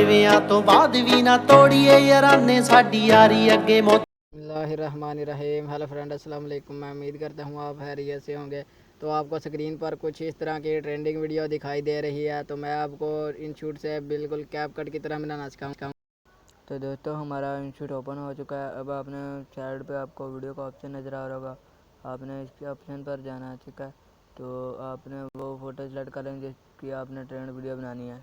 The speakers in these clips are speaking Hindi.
वेवियां तो बाद भी ना तोड़िए याराने साडी यारी अगे बिस्मिल्लाहिर्रहमानिर्रहीम। हेलो फ्रेंड, अस्सलाम वालेकुम। मैं उम्मीद करता हूँ आप खैरियत से होंगे। तो आपको स्क्रीन पर कुछ इस तरह की ट्रेंडिंग वीडियो दिखाई दे रही है। तो मैं आपको इन शूट से बिल्कुल कैपकट की तरह बनाना सिखाऊँ। तो दोस्तों, हमारा इंस्टीट्यूट ओपन हो चुका है। अब आपने साइड पे आपको वीडियो का ऑप्शन नज़र आ रहा होगा, आपने इसके ऑप्शन पर जाना चुका है। तो आपने वो फ़ोटो सेलेक्ट करेंगे जिसकी आपने ट्रेंड वीडियो बनानी है।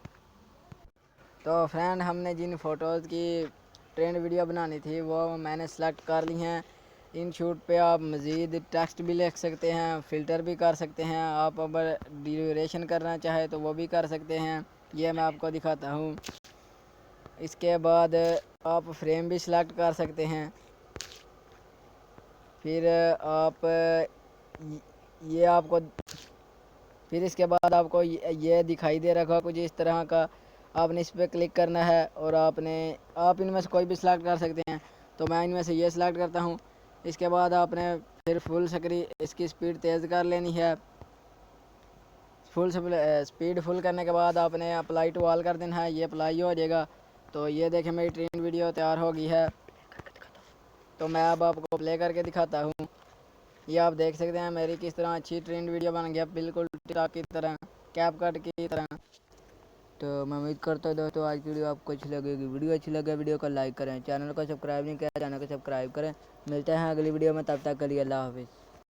तो फ्रेंड, हमने जिन फ़ोटोज़ की ट्रेंड वीडियो बनानी थी वो मैंने सेलेक्ट कर ली हैं। इन शूट पे आप मज़ीद टेक्स्ट भी लिख सकते हैं, फ़िल्टर भी कर सकते हैं। आप अगर ड्यूरेशन करना चाहे तो वो भी कर सकते हैं। ये मैं आपको दिखाता हूँ। इसके बाद आप फ्रेम भी सिलेक्ट कर सकते हैं। फिर आप ये आपको फिर इसके बाद आपको ये दिखाई दे रखा कुछ इस तरह का। आपने इस पर क्लिक करना है और आप इनमें से कोई भी सिलेक्ट कर सकते हैं। तो मैं इनमें से ये सिलेक्ट करता हूँ। इसके बाद आपने फिर फुल स्क्रीन इसकी स्पीड तेज़ कर लेनी है। स्पीड फुल करने के बाद आपने अप्लाई टू ऑल कर देना है। ये अप्लाई हो जाएगा। तो ये देखें, मेरी ट्रेन वीडियो तैयार हो गई है। तो मैं अब आपको प्ले करके दिखाता हूँ। ये आप देख सकते हैं मेरी किस तरह अच्छी ट्रेंड वीडियो बन गया, बिल्कुल टिकटॉक की तरह, कैपकट की तरह। तो मैं उम्मीद करता हूँ दोस्तों आज की वीडियो आपको अच्छी लगेगी। वीडियो अच्छी लगे वीडियो को लाइक करें, चैनल को सब्सक्राइब नहीं किया चैनल को सब्सक्राइब करें। मिलते हैं अगली वीडियो में, तब तक के लिए अल्लाह हाफिज़।